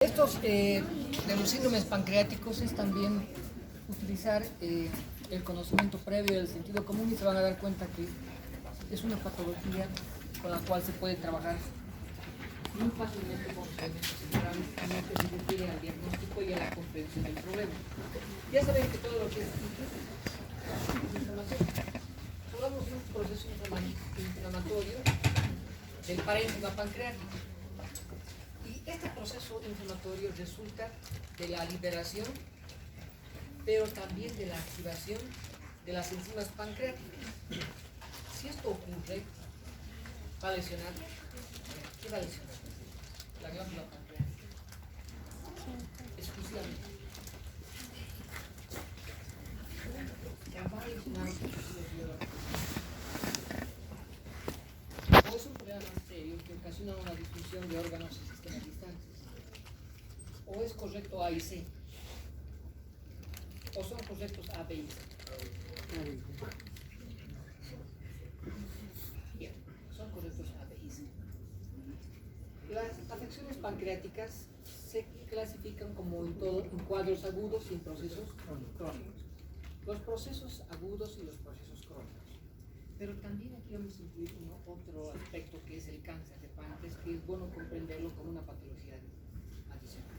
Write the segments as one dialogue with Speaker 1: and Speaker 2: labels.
Speaker 1: Estos de los síndromes pancreáticos es también utilizar el conocimiento previo del sentido común y se van a dar cuenta que es una patología con la cual se puede trabajar muy fácilmente con generalmente se refiere al diagnóstico y a la comprensión del problema. Ya saben que todo lo que es inflamación, hablamos de un proceso inflamatorio del parénquima pancreático. Y este proceso inflamatorio resulta de la liberación, pero también de la activación de las enzimas pancreáticas. Si esto ocurre, va a lesionar. ¿Qué va a lesionar? La glándula pancreática. Exclusivamente. Va a lesionar los tejidos biológicos. O es un problema más serio que ocasiona una disfunción de órganos y sistemas distantes. O es correcto A y C. O son correctos A, B y C. Bien, son correctos A, B y C. Las afecciones pancreáticas se clasifican como en cuadros agudos y en procesos crónicos. Los procesos agudos y los procesos crónicos. Pero también aquí vamos a incluir otro aspecto que es el cáncer de páncreas, que es bueno comprenderlo como una patología adicional.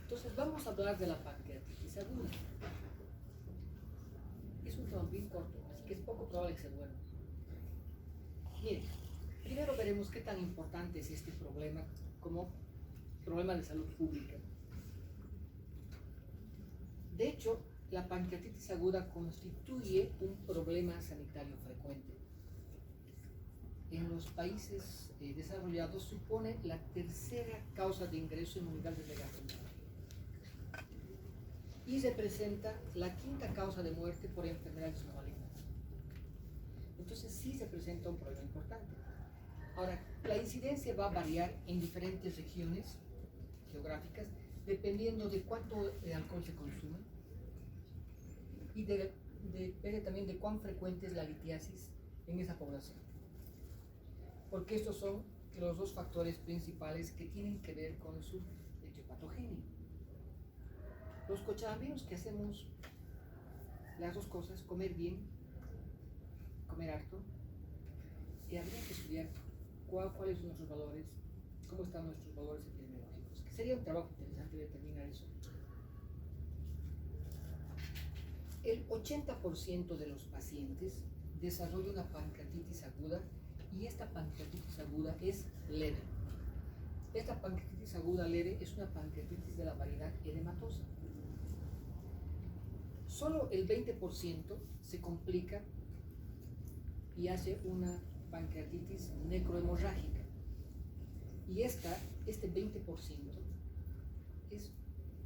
Speaker 1: Entonces vamos a hablar de la pancreatitis aguda. Es un tema bien corto, así que es poco probable que sea bueno. Miren, primero veremos qué tan importante es este problema como problema de salud pública. De hecho, la pancreatitis aguda constituye un problema sanitario frecuente. En los países desarrollados supone la tercera causa de ingreso en unidades de gastroenterología y representa la quinta causa de muerte por enfermedades no malignas. Entonces sí se presenta un problema importante. Ahora, la incidencia va a variar en diferentes regiones geográficas dependiendo de cuánto alcohol se consume y depende también de cuán frecuente es la litiasis en esa población. Porque estos son los dos factores principales que tienen que ver con su etiopatogenia. Los cochabambinos que hacemos las dos cosas, comer bien, comer harto, y habría que estudiar cuáles son nuestros valores, cómo están nuestros valores epidemiológicos, que sería un trabajo interesante determinar eso. El 80% de los pacientes desarrolla una pancreatitis aguda y esta pancreatitis aguda es leve. Esta pancreatitis aguda leve es una pancreatitis de la variedad edematosa. Solo el 20% se complica y hace una pancreatitis necrohemorrágica. Y este 20% es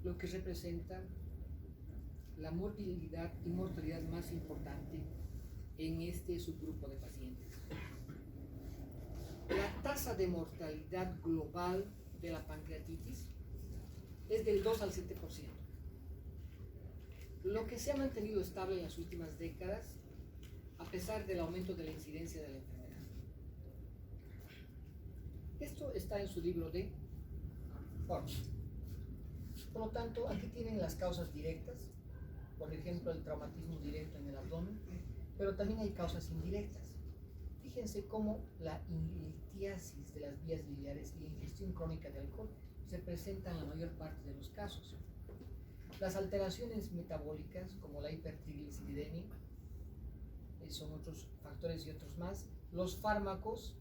Speaker 1: lo que representa la morbilidad y mortalidad más importante en este subgrupo de pacientes. La tasa de mortalidad global de la pancreatitis es del 2 al 7%. Lo que se ha mantenido estable en las últimas décadas a pesar del aumento de la incidencia de la enfermedad. Esto está en su libro de Forge. Por lo tanto, aquí tienen las causas directas, por ejemplo, el traumatismo directo en el abdomen, pero también hay causas indirectas. Fíjense cómo la litiasis de las vías biliares y la ingestión crónica de alcohol se presentan en la mayor parte de los casos. Las alteraciones metabólicas, como la hipertrigliceridemia, son otros factores y otros más. Los fármacos,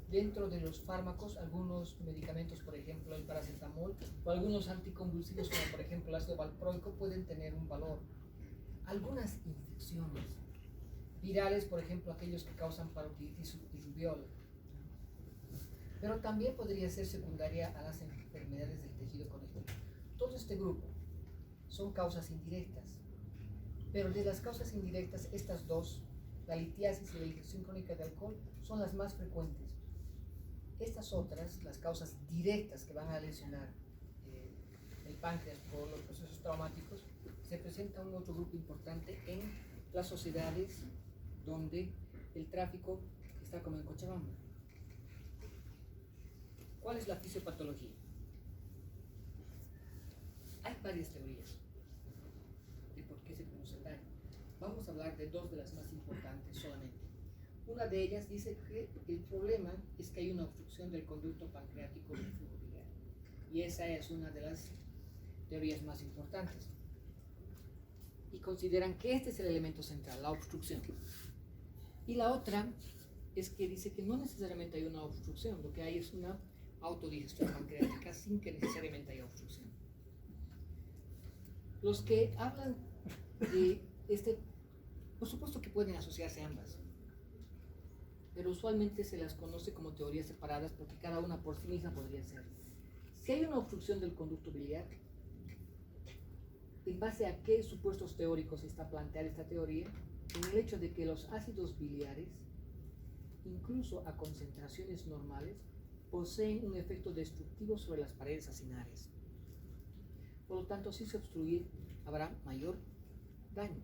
Speaker 1: dentro de los fármacos, algunos medicamentos, por ejemplo, el paracetamol, o algunos anticonvulsivos, como por ejemplo el ácido valproico, pueden tener un valor. Algunas infecciones virales, por ejemplo, aquellos que causan parotiditis y rubiola, pero también podría ser secundaria a las enfermedades del tejido conectivo. Todo este grupo son causas indirectas, pero de las causas indirectas, estas dos, la litiasis y la ingestión crónica de alcohol, son las más frecuentes. Estas otras, las causas directas que van a lesionar el páncreas por los procesos traumáticos, se presenta un otro grupo importante en las sociedades donde el tráfico está como en Cochabamba. ¿Cuál es la fisiopatología? varias teorías de por qué se produce el daño. Vamos a hablar de dos de las más importantes solamente. Una de ellas dice que el problema es que hay una obstrucción del conducto pancreático del flujo biliar. Y esa es una de las teorías más importantes. Y consideran que este es el elemento central, la obstrucción. Y la otra es que dice que no necesariamente hay una obstrucción, lo que hay es una autodigestión pancreática sin que necesariamente haya obstrucción. Los que hablan de por supuesto que pueden asociarse ambas, pero usualmente se las conoce como teorías separadas porque cada una por sí misma podría ser. Si hay una obstrucción del conducto biliar, ¿en base a qué supuestos teóricos está planteada esta teoría? En el hecho de que los ácidos biliares, incluso a concentraciones normales, poseen un efecto destructivo sobre las paredes acinales. Por lo tanto, si se obstruye, habrá mayor daño.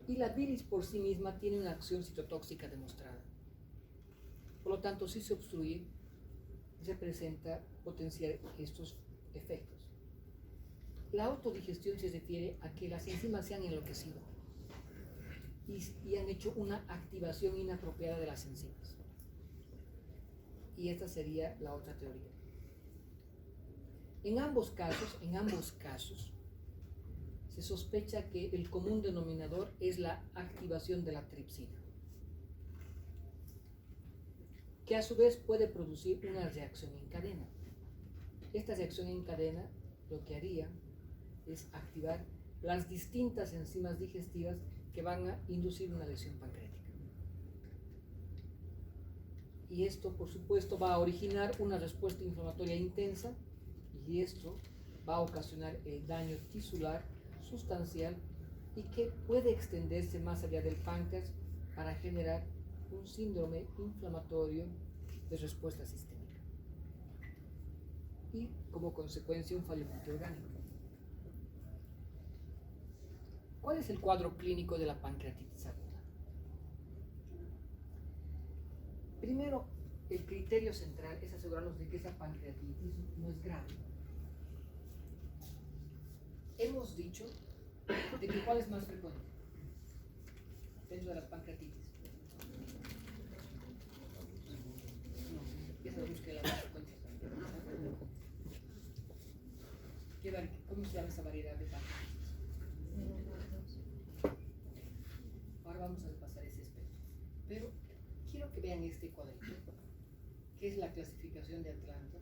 Speaker 1: Y la bilis por sí misma tiene una acción citotóxica demostrada. Por lo tanto, si se obstruye, representa potenciar estos efectos. La autodigestión se refiere a que las enzimas se han enloquecido y han hecho una activación inapropiada de las enzimas. Y esta sería la otra teoría. En ambos casos, se sospecha que el común denominador es la activación de la tripsina, que a su vez puede producir una reacción en cadena. Esta reacción en cadena lo que haría es activar las distintas enzimas digestivas que van a inducir una lesión pancreática. Y esto, por supuesto, va a originar una respuesta inflamatoria intensa y esto va a ocasionar el daño tisular sustancial y que puede extenderse más allá del páncreas para generar un síndrome inflamatorio de respuesta sistémica y como consecuencia un fallo multiorgánico. ¿Cuál es el cuadro clínico de la pancreatitis aguda? Primero, el criterio central es asegurarnos de que esa pancreatitis no es grave. Hemos dicho de que cuál es más frecuente dentro de las pancreatitis. No, esa busca la más frecuente. ¿Cómo se llama esa variedad de pancreatitis? Ahora vamos a repasar ese aspecto. Pero quiero que vean este cuadrito, que es la clasificación de Atlanta,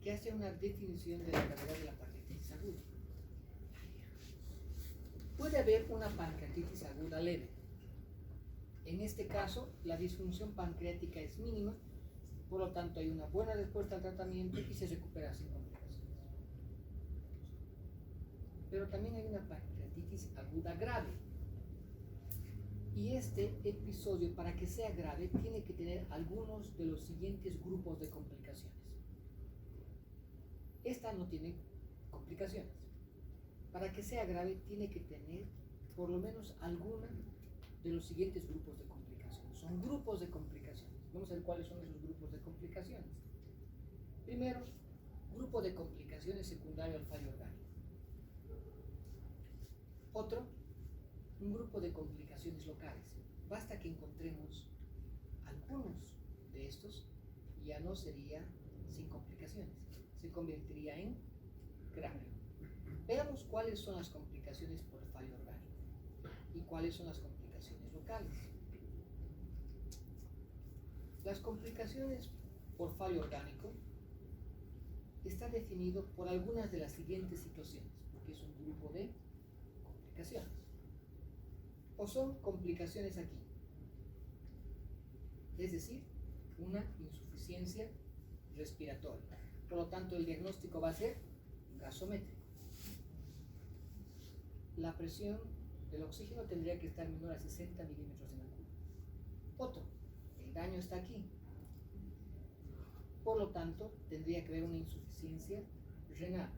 Speaker 1: que hace una definición de la gravedad de la pancreatitis aguda. Puede haber una pancreatitis aguda leve. En este caso, la disfunción pancreática es mínima, por lo tanto hay una buena respuesta al tratamiento y se recupera sin complicaciones. Pero también hay una pancreatitis aguda grave. Y este episodio, para que sea grave, tiene que tener algunos de los siguientes grupos de complicaciones. Esta no tiene complicaciones. Para que sea grave, tiene que tener por lo menos alguna de los siguientes grupos de complicaciones. Son grupos de complicaciones. Vamos a ver cuáles son esos grupos de complicaciones. Primero, grupo de complicaciones secundario al fallo orgánico. Otro, un grupo de complicaciones locales. Basta que encontremos algunos de estos y ya no sería sin complicaciones. Se convertiría en grave. Veamos cuáles son las complicaciones por fallo orgánico y cuáles son las complicaciones locales. Las complicaciones por fallo orgánico está definido por algunas de las siguientes situaciones, porque es un grupo de complicaciones. O son complicaciones aquí, es decir, una insuficiencia respiratoria. Por lo tanto, el diagnóstico va a ser gasométrico. La presión del oxígeno tendría que estar menor a 60 milímetros de mercurio. Otro, el daño está aquí. Por lo tanto, tendría que haber una insuficiencia renal.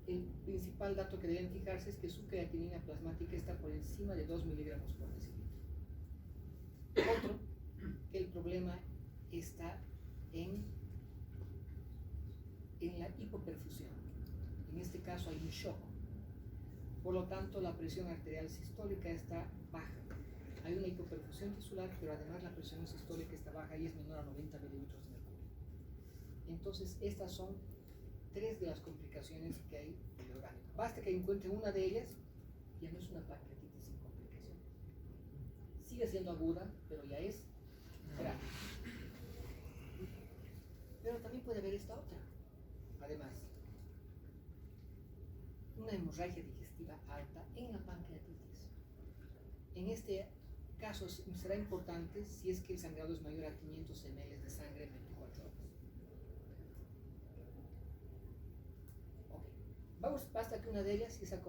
Speaker 1: El principal dato que deben fijarse es que su creatinina plasmática está por encima de 2 miligramos por decilitro. Otro, que el problema está en la hipoperfusión. En este caso hay un shock. Por lo tanto, la presión arterial sistólica está baja. Hay una hipoperfusión tisular, pero además la presión sistólica está baja y es menor a 90 mililitros de mercurio. Entonces, estas son 3 de las complicaciones que hay del orgánico. Basta que encuentren una de ellas, ya no es una pancreatitis sin complicaciones. Sigue siendo aguda, pero ya es grave. Pero también puede haber esta otra. Además, una hemorragia digestiva alta en la pancreatitis. En este caso será importante si es que el sangrado es mayor a 500 ml de sangre en 24 horas. Basta que una de ellas, si esa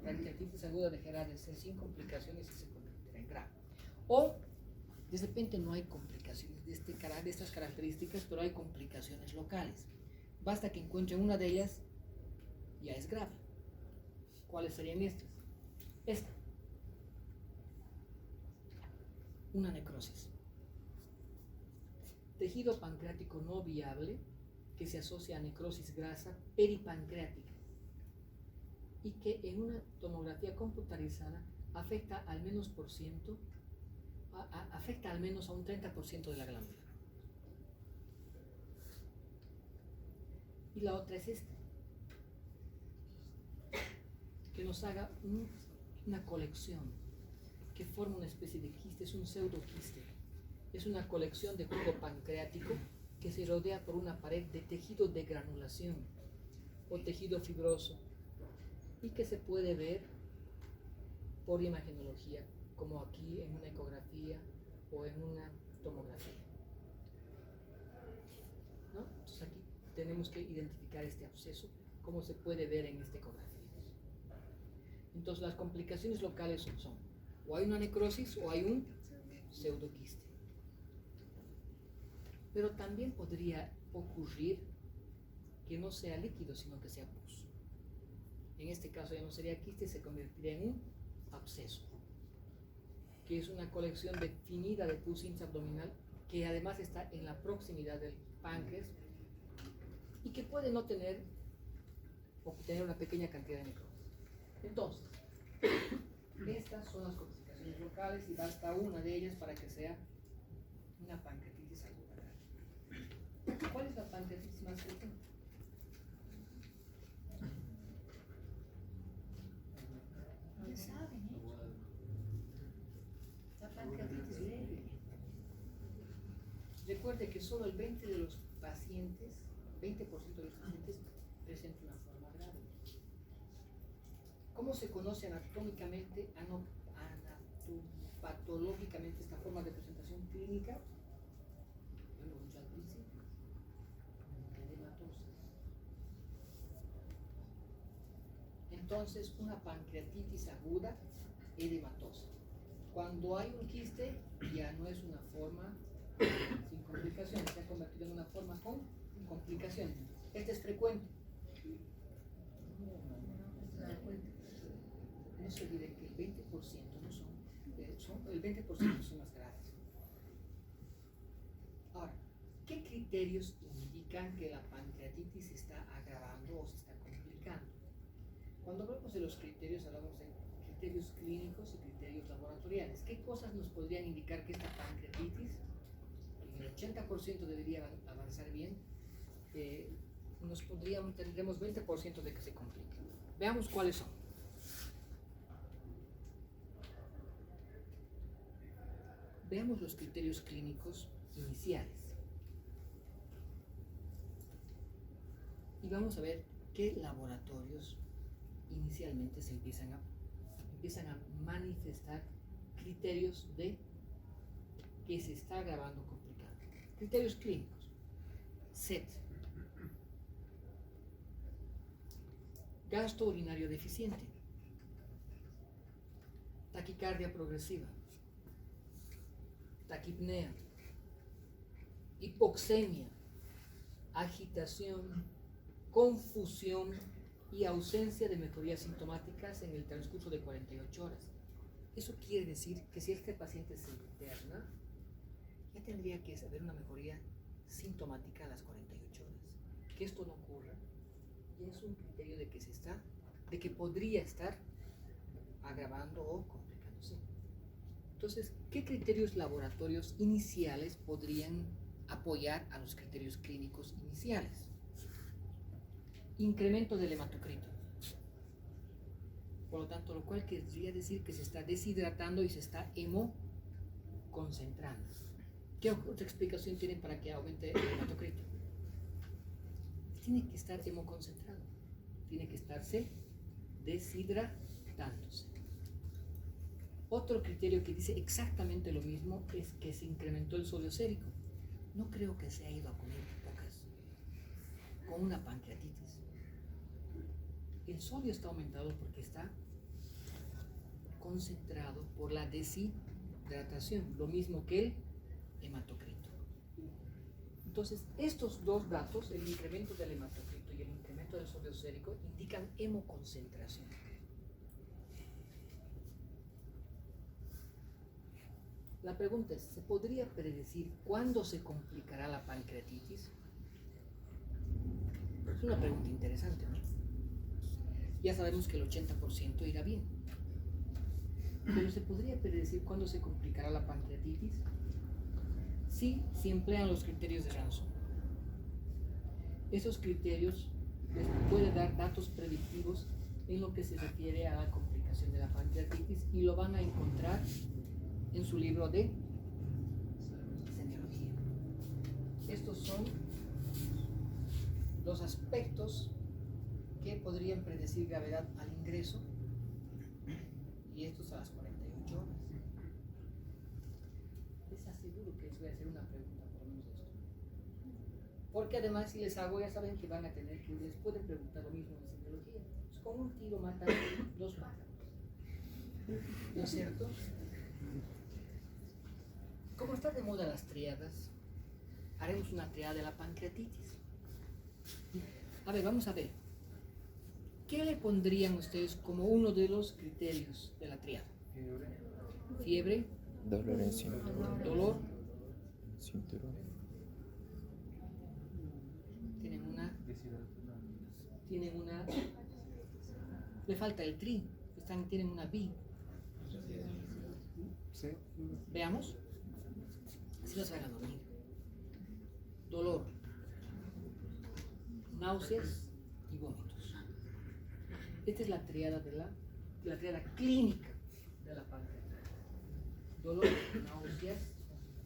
Speaker 1: pancreatitis aguda dejará de ser sin complicaciones y se convertirá en grave. O de repente no hay complicaciones de estas características, pero hay complicaciones locales. Basta que encuentren una de ellas, ya es grave. ¿Cuáles serían estas? Esta. Una necrosis. Tejido pancreático no viable que se asocia a necrosis grasa peripancreática y que en una tomografía computarizada afecta al menos afecta al menos a un 30% de la glándula. Y la otra es esta, que nos haga una colección que forma una especie de quiste, es un pseudoquiste. Es una colección de jugo pancreático que se rodea por una pared de tejido de granulación o tejido fibroso y que se puede ver por imagenología, como aquí en una ecografía o en una tomografía. ¿No? Entonces aquí tenemos que identificar este absceso, como se puede ver en esta ecografía. Entonces las complicaciones locales son o hay una necrosis o hay un pseudoquiste. Pero también podría ocurrir que no sea líquido, sino que sea pus. En este caso ya no sería quiste, se convertiría en un absceso, que es una colección definida de pus intraabdominal que además está en la proximidad del páncreas y que puede no tener o tener una pequeña cantidad de necrosis. Entonces, estas son las complicaciones locales y basta una de ellas para que sea una pancreatitis aguda. ¿Cuál es la pancreatitis más frecuente? Ya saben, ¿eh? La pancreatitis leve. Recuerde que solo el 20% de los pacientes presenta una forma grave. ¿Cómo se conoce anatómicamente, patológicamente esta forma de presentación clínica? Yo lo he dicho al principio, edematosa. Entonces, una pancreatitis aguda edematosa. Cuando hay un quiste, ya no es una forma sin complicaciones, se ha convertido en una forma con complicaciones. Este es frecuente. No se olvide que el 20% no son, el 20% son las graves. Ahora, ¿qué criterios indican que la pancreatitis se está agravando o se está complicando? Cuando hablamos de los criterios, hablamos de criterios clínicos y criterios laboratoriales. ¿Qué cosas nos podrían indicar que esta pancreatitis, que en el 80% debería avanzar bien, tendremos 20% de que se complique? Veamos cuáles son. Veamos los criterios clínicos iniciales. Y vamos a ver qué laboratorios inicialmente se empiezan a manifestar criterios de que se está agravando complicado. Criterios clínicos. SET. Gasto urinario deficiente. Taquicardia progresiva. Taquipnea, hipoxemia, agitación, confusión y ausencia de mejorías sintomáticas en el transcurso de 48 horas. Eso quiere decir que si este paciente se interna, ya tendría que haber una mejoría sintomática a las 48 horas. Que esto no ocurra ya es un criterio de que podría estar agravando o complicándose. Entonces, ¿qué criterios laboratorios iniciales podrían apoyar a los criterios clínicos iniciales? Incremento del hematocrito. Por lo tanto, lo cual querría decir que se está deshidratando y se está hemoconcentrando. ¿Qué otra explicación tienen para que aumente el hematocrito? Tiene que estar hemoconcentrado, tiene que estarse deshidratándose. Otro criterio que dice exactamente lo mismo es que se incrementó el sodio sérico. No creo que se haya ido a comer pocas con una pancreatitis. El sodio está aumentado porque está concentrado por la deshidratación, lo mismo que el hematocrito. Entonces, estos dos datos, el incremento del hematocrito y el incremento del sodio sérico, indican hemoconcentración. La pregunta es, ¿se podría predecir cuándo se complicará la pancreatitis? Es una pregunta interesante, ¿no? Ya sabemos que el 80% irá bien. Pero ¿se podría predecir cuándo se complicará la pancreatitis? Sí, si emplean los criterios de Ranson. Esos criterios les pueden dar datos predictivos en lo que se refiere a la complicación de la pancreatitis y lo van a encontrar en su libro de semiología. Estos son los aspectos que podrían predecir gravedad al ingreso, y estos a las 48 horas. Les aseguro que les voy a hacer una pregunta por lo menos de esto, porque además si les hago, ya saben que van a tener que, les pueden preguntar lo mismo en semiología. Pues con un tiro matan dos pájaros, ¿no es cierto? Como está de moda las triadas, haremos una triada de la pancreatitis. A ver, vamos a ver. ¿Qué le pondrían ustedes como uno de los criterios de la triada? Fiebre.
Speaker 2: Dolor en cinturón.
Speaker 1: Dolor.
Speaker 2: Cinturón.
Speaker 1: Tienen una. Le falta el tri. Tienen una bi.
Speaker 2: Sí.
Speaker 1: Veamos. Así los van a dormir. Dolor. Náuseas y vómitos. Esta es la triada la triada clínica de la pancreatitis. Dolor, náuseas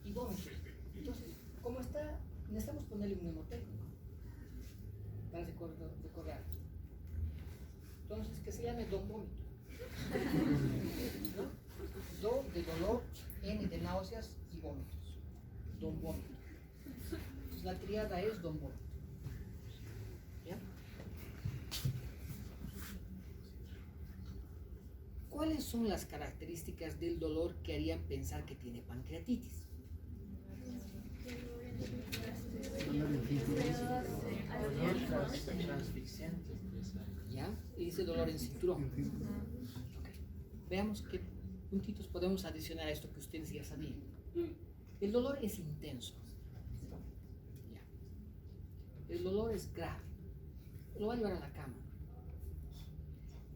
Speaker 1: y vómitos. Entonces, como está, necesitamos ponerle un mnemotécnico para recordar. Entonces, que se llame Don Vómito. ¿No? Do de dolor, N de náuseas y vómitos. Don Vómito. Entonces, la triada es Don Vómito. ¿Ya? ¿Cuáles son las características del dolor que harían pensar que tiene pancreatitis? Transfixiante. ¿Ya? Y dice dolor en cinturón. Okay. Veamos qué puntitos podemos adicionar a esto que ustedes ya sabían. El dolor es intenso. ¿Ya? El dolor es grave. Lo va a llevar a la cama.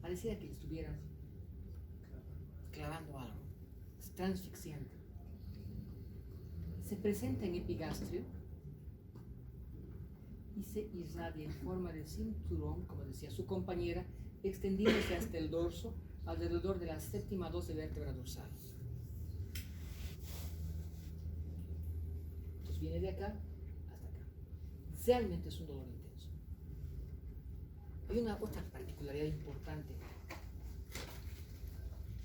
Speaker 1: Pareciera que le estuvieran clavando algo. Es transfixiante. Se presenta en epigastrio y se irradia en forma de cinturón, como decía su compañera, extendiéndose hasta el dorso, alrededor de la séptima 12 vértebra dorsal. Entonces viene de acá hasta acá. Realmente es un dolor intenso. Hay una otra particularidad importante.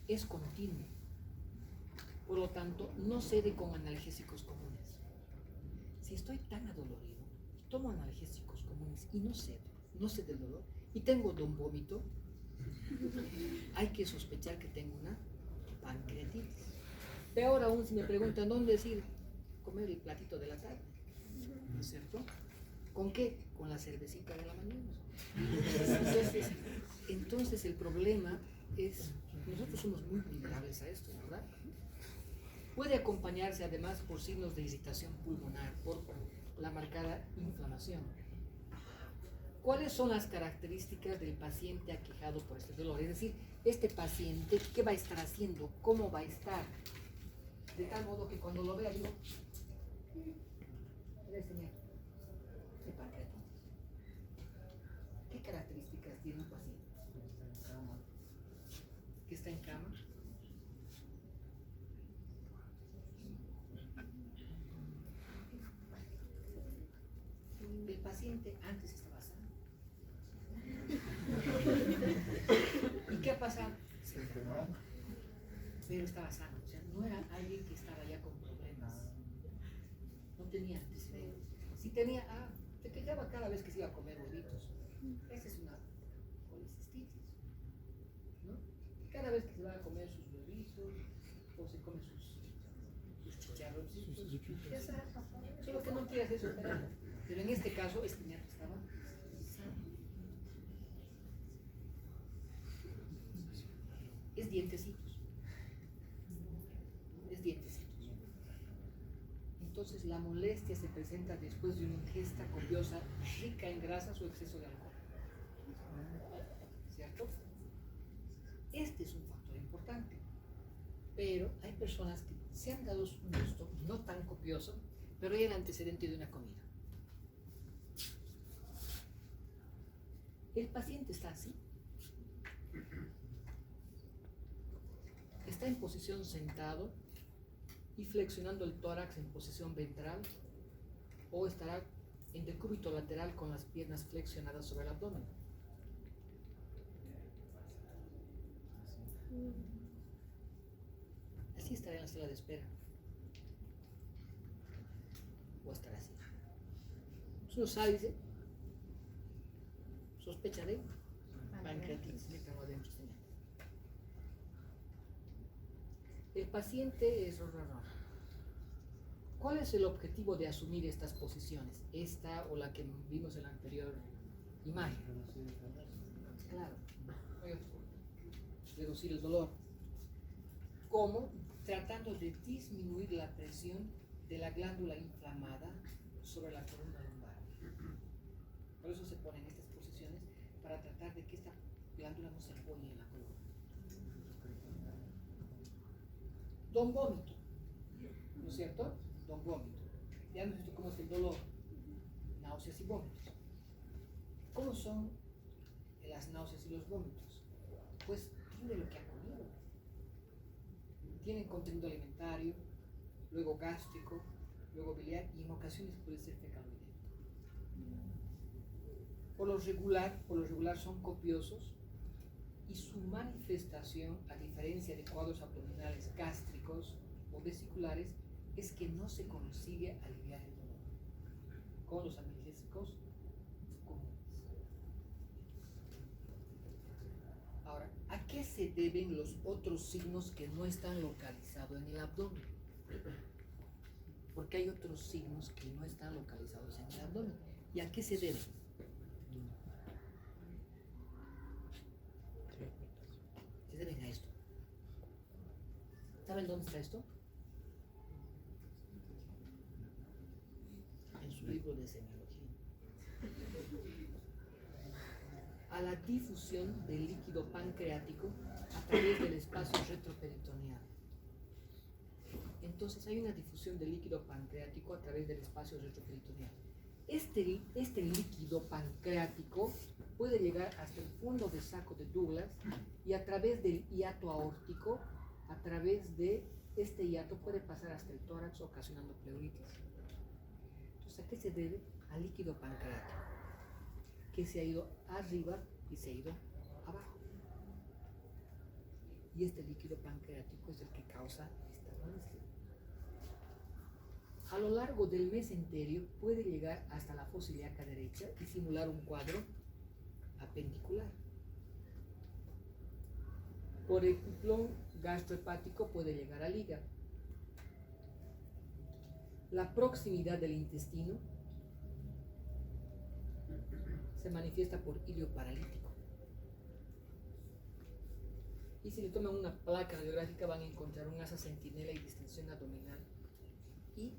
Speaker 1: Es continuo. Por lo tanto, no cede con analgésicos comunes. Si estoy tan adolorido, tomo analgésicos comunes y no cede el dolor, y tengo don vómito, hay que sospechar que tengo una pancreatitis. Peor aún si me preguntan dónde decir comer el platito de la tarde, ¿no es cierto? ¿Con qué? Con la cervecita de la mañana. Entonces el problema es, nosotros somos muy vulnerables a esto, ¿verdad? Puede acompañarse además por signos de irritación pulmonar, por la marcada inflamación. ¿Cuáles son las características del paciente aquejado por este dolor? Es decir, este paciente, ¿qué va a estar haciendo? ¿Cómo va a estar? De tal modo que cuando lo vea, digo, mira, señor, ¿qué pancreatitis? ¿Qué características tiene un paciente? ¿Que está en cama? El paciente antes estaba sano. ¿Y qué ha pasado? Se enfermó, pero estaba sano. O sea, no era alguien que estaba ya con problemas. No tenía antecedentes. Si tenía, se quejaba cada vez que se iba a comer huevitos. Esa es una colicistitis, ¿no? Cada vez que se va a comer sus huevitos o se come sus chicharroncitos, ya sabes, solo que no quiere hacer su terapia. Pero en este caso, este niño estaba sano. Es dientecitos. Es dientecitos. Entonces la molestia se presenta después de una ingesta copiosa rica en grasas o exceso de alcohol. ¿Cierto? Este es un factor importante. Pero hay personas que se han dado un gusto, no tan copioso, pero hay el antecedente de una comida. El paciente está así. Está en posición sentado y flexionando el tórax en posición ventral, o estará en decúbito lateral con las piernas flexionadas sobre el abdomen. Así estará en la sala de espera. O estará así. Uno sabe y dice, sospecha de pancreatitis, métalo adentro, señor. El paciente es raro. ¿Cuál es el objetivo de asumir estas posiciones? Esta o la que vimos en la anterior imagen. Claro, reducir el dolor. ¿Cómo? Tratando de disminuir la presión de la glándula inflamada sobre la columna lumbar. Por eso se ponen estas posiciones, para tratar de que esta glándula no se apoye en la columna. Don vómito, ¿no es cierto? Don vómito. Ya hemos visto cómo es el dolor, náuseas y vómitos. ¿Cómo son las náuseas y los vómitos? Pues tiene lo que ha comido. Tienen contenido alimentario, luego gástrico, luego biliar y en ocasiones puede ser fecaloideo. Por lo regular son copiosos y su manifestación, a diferencia de cuadros abdominales gástricos o vesiculares, es que no se consigue aliviar el dolor con los analgésicos comunes. Ahora, ¿a qué se deben los otros signos que no están localizados en el abdomen? Porque hay otros signos que no están localizados en el abdomen. ¿Y a qué se deben? Se deben a esto. ¿Saben dónde está esto? En su libro de semiología. A la difusión del líquido pancreático a través del espacio retroperitoneal. Entonces hay una difusión del líquido pancreático a través del espacio retroperitoneal. Este líquido pancreático puede llegar hasta el fondo del saco de Douglas y a través del hiato aórtico, a través de este hiato puede pasar hasta el tórax ocasionando pleuritis. Entonces, ¿a qué se debe? Al líquido pancreático, que se ha ido arriba y se ha ido abajo. Y este líquido pancreático es el que causa esta molestia. A lo largo del mesentero puede llegar hasta la fosa ilíaca derecha y simular un cuadro apendicular. Por el cuplón gastrohepático puede llegar al hígado. La proximidad del intestino se manifiesta por ilio paralítico. Y si le toman una placa radiográfica van a encontrar un asa centinela y distensión abdominal y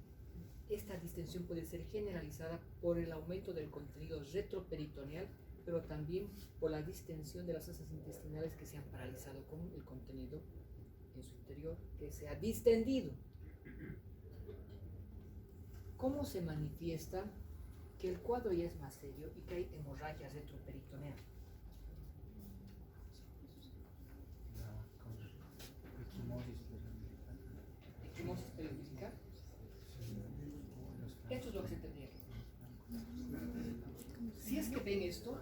Speaker 1: esta distensión puede ser generalizada por el aumento del contenido retroperitoneal, pero también por la distensión de las asas intestinales que se han paralizado con el contenido en su interior, que se ha distendido. ¿Cómo se manifiesta que el cuadro ya es más serio y que hay hemorragia retroperitoneal? Equimosis periodificar. Esto es lo que se tendría que ver. Si es que ven esto,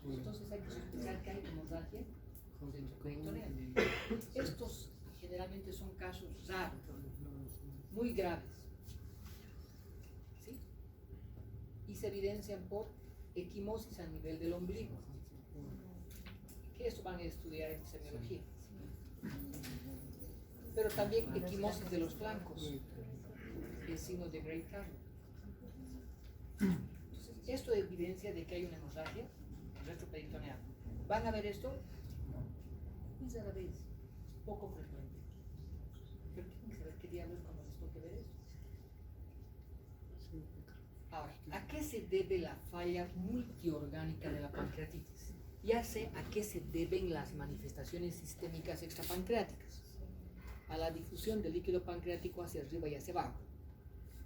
Speaker 1: entonces hay que sospechar que hay hemorragia retroperitoneal. Estos generalmente son casos raros, muy graves, ¿sí? Y se evidencian por equimosis a nivel del ombligo, que esto van a estudiar en semiología. Pero también equimosis de los flancos, el signo de Gray-Carnot. Entonces, esto evidencia de que hay una hemorragia retroperitoneal. ¿Van a ver esto? Muy rara vez, poco frecuente. Pero tienen que saber qué diablos cuando les toque ver esto. Ahora, ¿a qué se debe la falla multiorgánica de la pancreatitis? Ya sé a qué se deben las manifestaciones sistémicas extrapancreáticas. A la difusión del líquido pancreático hacia arriba y hacia abajo.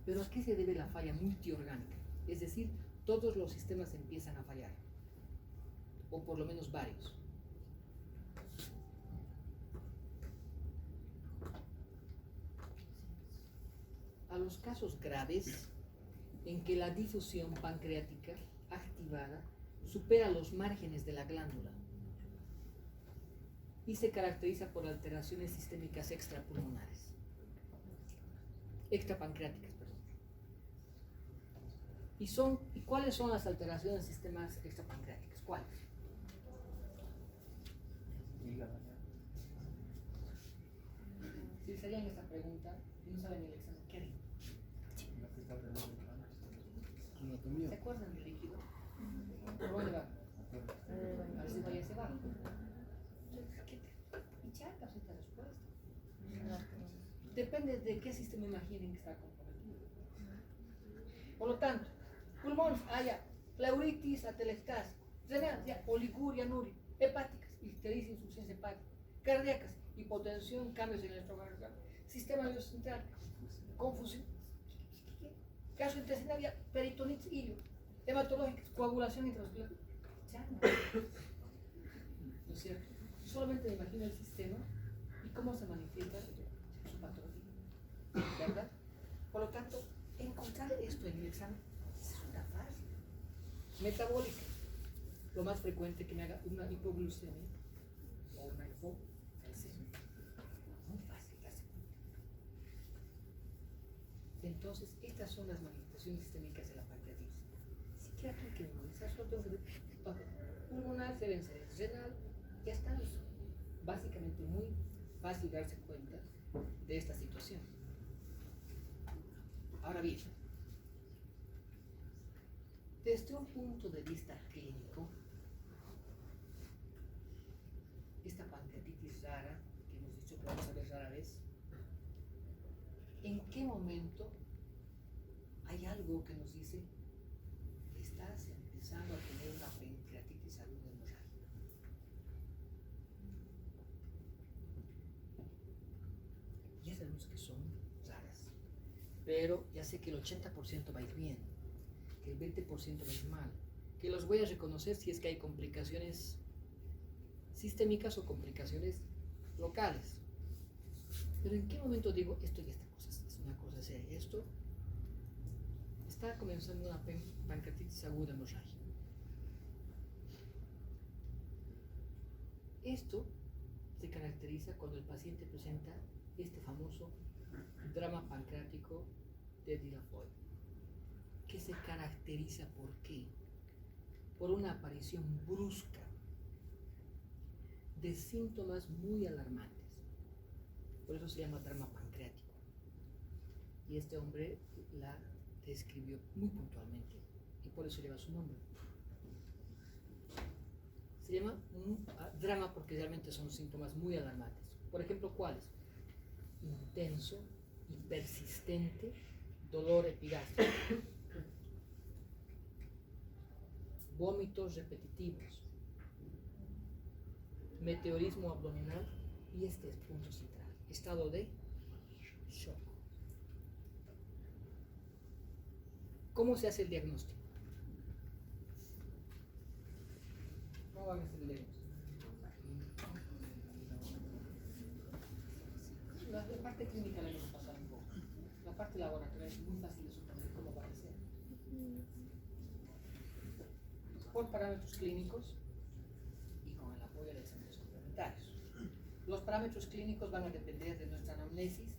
Speaker 1: Pero ¿a qué se debe la falla multiorgánica? Es decir, todos los sistemas empiezan a fallar. O por lo menos varios. A los casos graves en que la difusión pancreática activada supera los márgenes de la glándula y se caracteriza por alteraciones sistémicas extrapulmonares, extrapancreáticas, perdón. ¿Y cuáles son las alteraciones de sistemas extrapancreáticas? ¿Cuáles? Si les harían esta pregunta y no saben el examen, ¿qué harían? ¿Se acuerdan del líquido? ¿Por dónde va? Arriba y hacia abajo. ¿Y chacas esta respuesta? Depende de qué sistema imaginen que está comprometido. Por lo tanto, pulmón, haya pleuritis, atelectasia, renal, oliguria, anuria, hepáticas, ictericia, insuficiencia hepática, cardíacas, hipotensión, cambios en el electrocardiograma, sistema nervioso central, confusión, gastrointestinal, peritonitis, ilio, hematológicas, coagulación intravascular. Ya no. ¿No es cierto? Solamente me imagino el sistema y cómo se manifiesta su patología. ¿Verdad? Por lo tanto, encontrar esto en el examen resulta fácil. Metabólica. Lo más frecuente que me haga una hipoglucemia o una hipocalcemia. Muy fácil darse cuenta. Entonces, estas son las manifestaciones sistémicas de la pancreatitis. Siquiera tengo que memorizar, solo tengo que ver. Pulmonar deben ser renal, ya está listo. Básicamente muy fácil darse cuenta de esta situación. Ahora bien, desde un punto de vista clínico, esta pancreatitis rara, que hemos dicho que vamos a ver rara vez, ¿en qué momento hay algo que nos dice que estás empezando a tener una pancreatitis aguda hemorrágica? Ya sabemos que son raras, pero ya sé que el 80% va a ir bien, que el 20% va a ir mal, que los voy a reconocer si es que hay complicaciones sistémicas o complicaciones locales. Pero ¿en qué momento digo esto ya es una cosa seria? Esto está comenzando una pancreatitis aguda hemorrágica. Esto se caracteriza cuando el paciente presenta este famoso drama pancreático de Delafoy, que se caracteriza ¿por qué? Por una aparición brusca de síntomas muy alarmantes. Por eso se llama drama pancreático. Y este hombre la describió muy puntualmente y por eso lleva su nombre. Se llama drama porque realmente son síntomas muy alarmantes. Por ejemplo, ¿cuáles? intenso y persistente dolor epigástrico, vómitos repetitivos, meteorismo abdominal y este es punto central, estado de shock. ¿Cómo se hace el diagnóstico? ¿Cómo van a hacer el diagnóstico? La parte clínica la hemos pasado un poco. La parte laboratoria es muy fácil de suponer cómo va a ser. Por parámetros clínicos y con el apoyo de exámenes complementarios. Los parámetros clínicos van a depender de nuestra anamnesis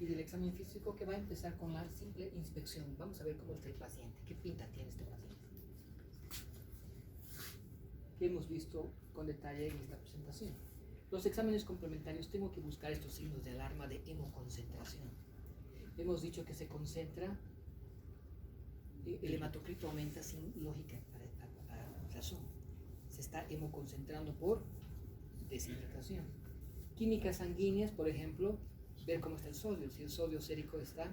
Speaker 1: y del examen físico, que va a empezar con la simple inspección. Vamos a ver cómo está el paciente, qué pinta tiene este paciente, que hemos visto con detalle en esta presentación. Los exámenes complementarios, tengo que buscar estos signos de alarma de hemoconcentración. Hemos dicho que se concentra, el hematocrito aumenta sin lógica razón. Se está hemoconcentrando por desintegración. Químicas sanguíneas, por ejemplo, ver cómo está el sodio. Si el sodio sérico está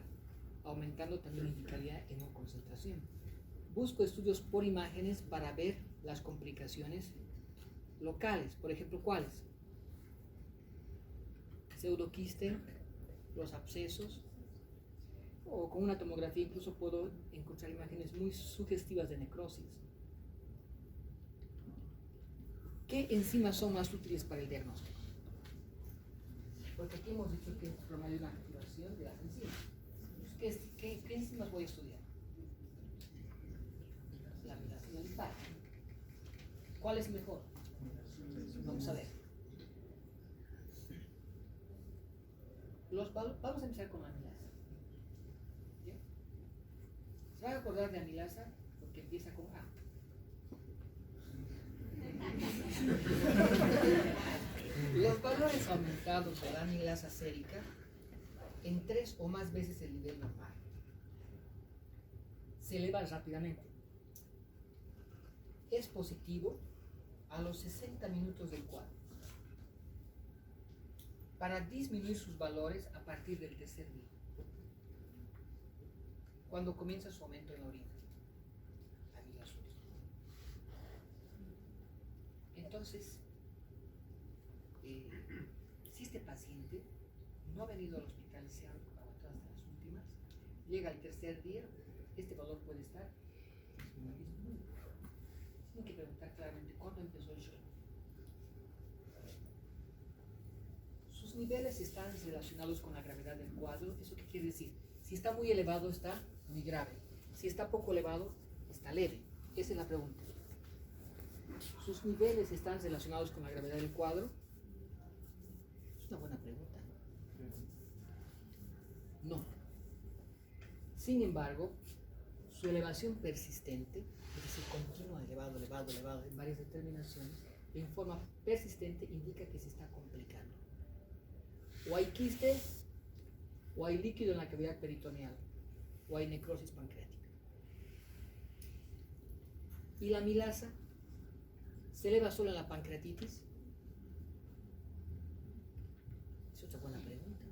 Speaker 1: aumentando, también indicaría hemoconcentración. Busco estudios por imágenes para ver las complicaciones locales. Por ejemplo, ¿cuáles? Pseudoquiste, los abscesos, o con una tomografía incluso puedo encontrar imágenes muy sugestivas de necrosis. ¿Qué enzimas son más útiles para el diagnóstico? Porque aquí hemos dicho que promueve una activación de las enzimas. ¿Qué enzimas voy a estudiar? La amilasa y la lipasa. ¿Cuál es mejor? Vamos a ver. Vamos a empezar con la amilasa. ¿Bien? Se van a acordar de amilasa porque empieza con A. Los valores aumentados de la amilasa sérica en 3 o más veces el nivel normal se eleva rápidamente. Es positivo a los 60 minutos del cuadro, para disminuir sus valores a partir del tercer día, cuando comienza su aumento en la orina. Entonces, si este paciente no ha venido al hospital, se ha aguantado hasta las últimas, llega al tercer día, este valor puede estar disminuido. Tienen que preguntar claramente cuándo empezó el shock. Sus niveles están relacionados con la gravedad del cuadro. ¿Eso qué quiere decir? Si está muy elevado, está muy grave. Si está poco elevado, está leve. Esa es la pregunta. ¿Sus niveles están relacionados con la gravedad del cuadro? Es una buena pregunta. No. Sin embargo, su elevación persistente, es decir, continua, elevado, en varias determinaciones, en forma persistente, indica que se está complicando. O hay quistes, o hay líquido en la cavidad peritoneal, o hay necrosis pancreática. ¿Y la amilasa se eleva solo en la pancreatitis? Es otra buena pregunta.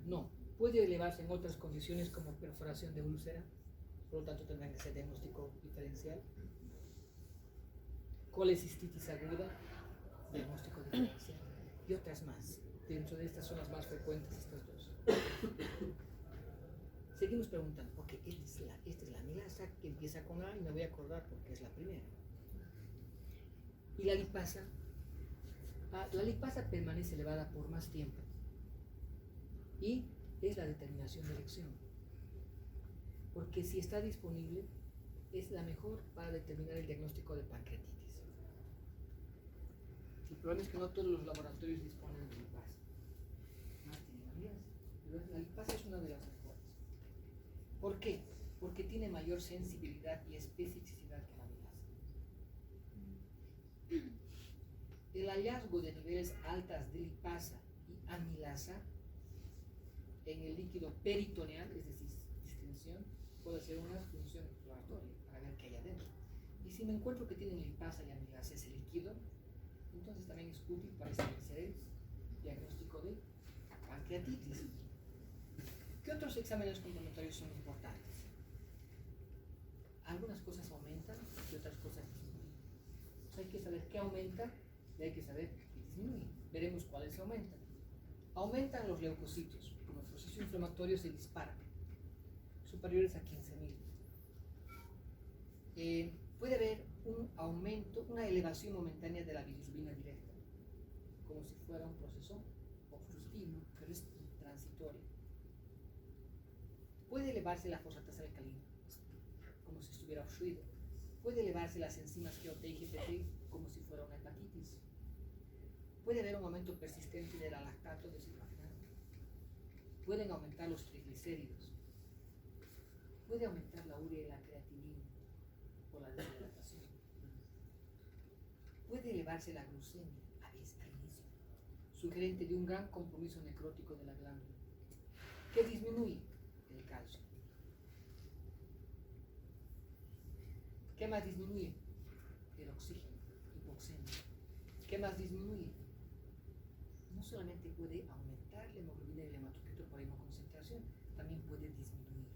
Speaker 1: No, puede elevarse en otras condiciones como perforación de úlcera, por lo tanto tendrán que ser diagnóstico diferencial. Colecistitis aguda, diagnóstico diferencial, y otras más. Dentro de estas son las más frecuentes, estas dos. Seguimos preguntando, ok, esta es la amilasa que empieza con A y me voy a acordar porque es la primera. Y la lipasa, la lipasa permanece elevada por más tiempo y es la determinación de elección, porque si está disponible es la mejor para determinar el diagnóstico de pancreatitis. El problema es que no todos los laboratorios disponen de lipasa. Más tienen amilasa, pero la lipasa es una de las mejores. ¿Por qué? Porque tiene mayor sensibilidad y especificidad que la amilasa. El hallazgo de niveles altas de lipasa y amilasa en el líquido peritoneal, es decir, distensión, puede ser una función exploratoria para ver qué hay adentro. Y si me encuentro que tienen lipasa y amilasa ese líquido, entonces también es útil para establecer el diagnóstico de pancreatitis. ¿Qué otros exámenes complementarios son importantes? Algunas cosas aumentan y otras cosas disminuyen. Entonces hay que saber qué aumenta y hay que saber qué disminuye. Veremos cuáles aumentan. Aumentan los leucocitos. Como el proceso inflamatorio se dispara, superiores a 15.000. Puede haber un aumento, una elevación momentánea de la bilirrubina directa, como si fuera un proceso obstructivo, pero es transitorio. Puede elevarse la fosfatasa alcalina, como si estuviera obstruido. Puede elevarse las enzimas GOT y GPT, como si fuera una hepatitis. Puede haber un aumento persistente del lactato desidrogenado. Pueden aumentar los triglicéridos. Puede aumentar la urea y la creatinina por la deshidratación. Puede elevarse la glucemia, a veces al inicio, sugerente de un gran compromiso necrótico de la glándula. ¿Qué disminuye? El calcio. ¿Qué más disminuye? El oxígeno, hipoxemia. ¿Qué más disminuye? No solamente puede aumentar la hemoglobina y el hematocrito por hemoconcentración, también puede disminuir.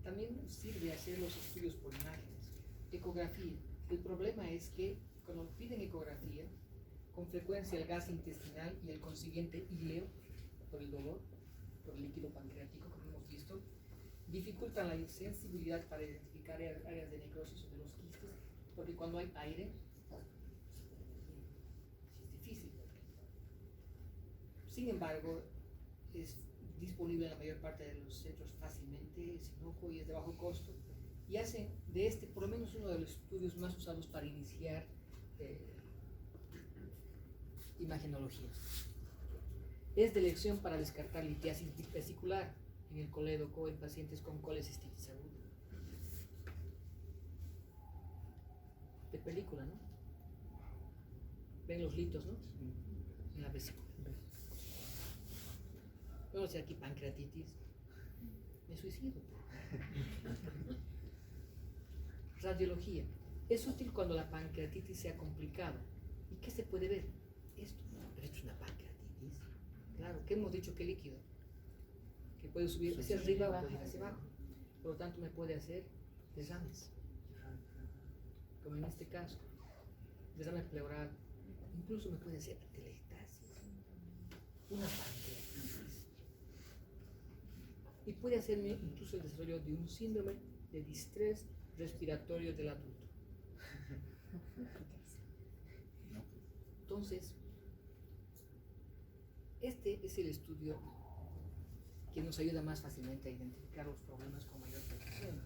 Speaker 1: También sirve hacer los estudios por imágenes. Ecografía. El problema es que cuando piden ecografía, con frecuencia el gas intestinal y el consiguiente íleo, por el dolor, por el líquido pancreático, como hemos visto, dificultan la sensibilidad para identificar áreas de necrosis o de los quistes, porque cuando hay aire, es difícil. Sin embargo, es disponible en la mayor parte de los centros fácilmente, es inocuo y es de bajo costo, y hacen de este por lo menos uno de los estudios más usados para iniciar imagenología. Es de elección para descartar litiasis vesicular en el colédoco en pacientes con colecistitis aguda. De película, ¿no? Ven los litos, ¿no? En la vesícula. Bueno, si aquí pancreatitis, me suicido. Radiología. Es útil cuando la pancreatitis sea complicada. ¿Y qué se puede ver? Esto, pero esto es una pancreatitis. Claro, ¿qué hemos dicho? ¿Qué líquido? Que puede subir hacia arriba o puede ir hacia abajo. Por lo tanto, me puede hacer derrames. Como en este caso, derrame pleural. Incluso me puede hacer atelectasis. Una pancreatitis. Y puede hacerme incluso el desarrollo de un síndrome de distrés respiratorio del adulto. Entonces, este es el estudio que nos ayuda más fácilmente a identificar los problemas con mayor precisión.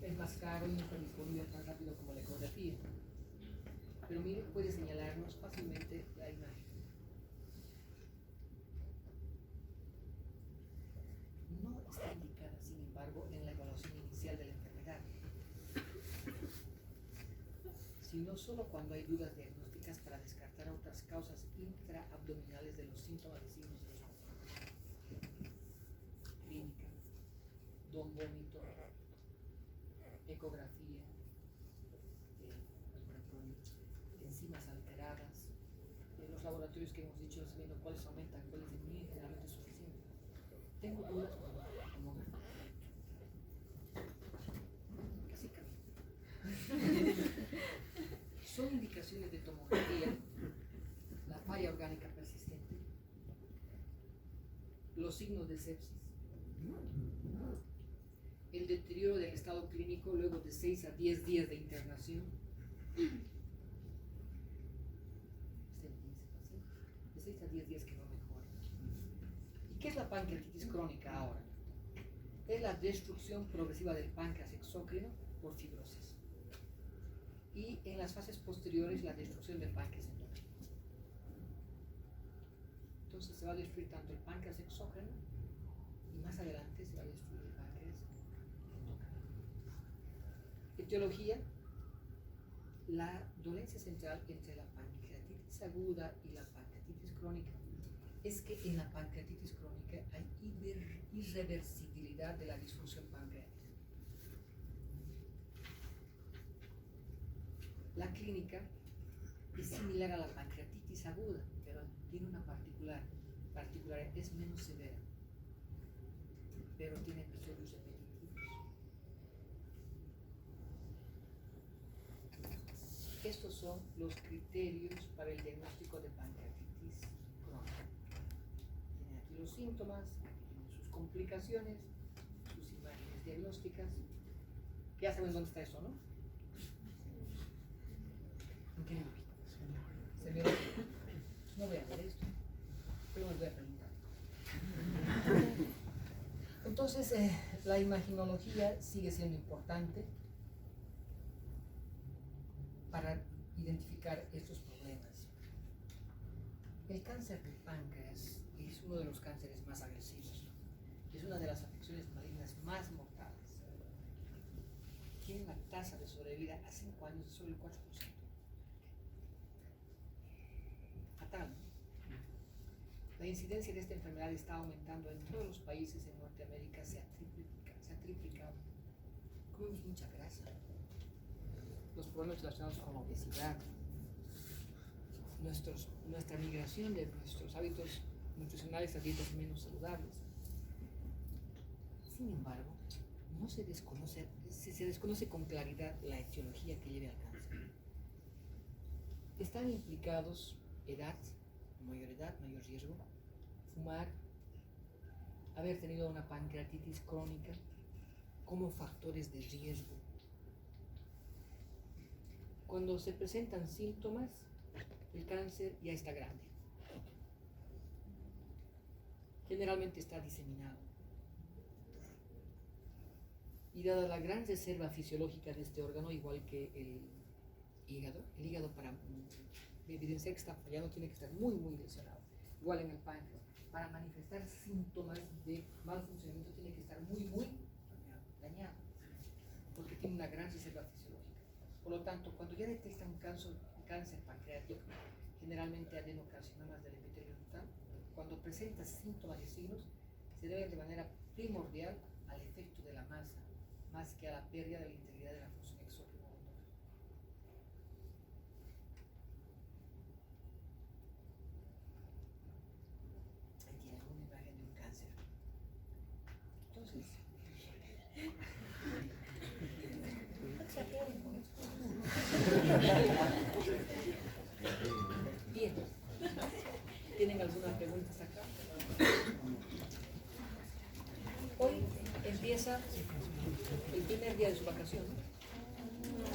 Speaker 1: Es más caro y no está disponible tan rápido como la ecografía. Pero mire, puede señalarnos fácilmente la imagen. No está indicada, sin embargo, en la evaluación inicial de la enfermedad, sino solo cuando hay dudas diagnósticas para descartar otras causas intraabdominales de los síntomas y signos de los pacientes. Clínica, don vómito, ecografía, laboratorio, enzimas alteradas, los laboratorios que hemos dicho, sabiendo cuáles aumentan, cuáles disminuyen, generalmente es suficiente. Tengo dudas con tomografía. Casi camino. Son indicaciones de tomografía, la falla orgánica persistente, los signos de sepsis, el deterioro del estado clínico luego de 6 a 10 días de internación, de 6 a 10 días que no mejora. ¿Y qué es la pancreatitis crónica ahora? Es la destrucción progresiva del páncreas exócrino por fibrosis. Y en las fases posteriores la destrucción del páncreas endógeno. Entonces se va a destruir tanto el páncreas exógeno y más adelante se va a destruir el páncreas endógeno. Etiología: la dolencia central entre la pancreatitis aguda y la pancreatitis crónica es que en la pancreatitis crónica hay irreversibilidad de la disfunción pancreática. La clínica es similar a la pancreatitis aguda, pero tiene una particular. particular es menos severa, pero tiene episodios repetitivos. Estos son los criterios para el diagnóstico de pancreatitis crónica. Tienen aquí los síntomas, aquí tienen sus complicaciones, sus imágenes diagnósticas. Ya saben dónde está eso, ¿no? ¿En qué libro? Se me olvidó. No voy a hacer esto, pero les voy a preguntar. Entonces, la imaginología sigue siendo importante para identificar estos problemas. El cáncer de páncreas es uno de los cánceres más agresivos. Es una de las afecciones malignas más mortales. Tiene una tasa de sobrevida a 5 años de solo el 4%. Fatal. La incidencia de esta enfermedad está aumentando en todos los países en Norteamérica, se ha triplicado. Comemos mucha grasa. Los problemas relacionados con la obesidad, nuestra migración de nuestros hábitos nutricionales a dietas menos saludables. Sin embargo, se desconoce con claridad la etiología que lleve al cáncer. Están implicados mayor riesgo, fumar, haber tenido una pancreatitis crónica como factores de riesgo. Cuando se presentan síntomas, el cáncer ya está grande. Generalmente está diseminado. Y dada la gran reserva fisiológica de este órgano, igual que el hígado para evidenciar que está fallando tiene que estar muy lesionado. Igual en el páncreas, para manifestar síntomas de mal funcionamiento tiene que estar muy dañado, porque tiene una gran reserva fisiológica. Por lo tanto, cuando ya detectan cáncer pancreático, generalmente adenocarcinomas del epitelio ductal, cuando presenta síntomas y signos, se debe de manera primordial al efecto de la masa, más que a la pérdida de la integridad de la función exocrimomotora. Ahí tienen una imagen de un cáncer. Entonces, bien, ¿tienen alguna pregunta hasta acá? Hoy empieza el primer día de su vacación, ¿no?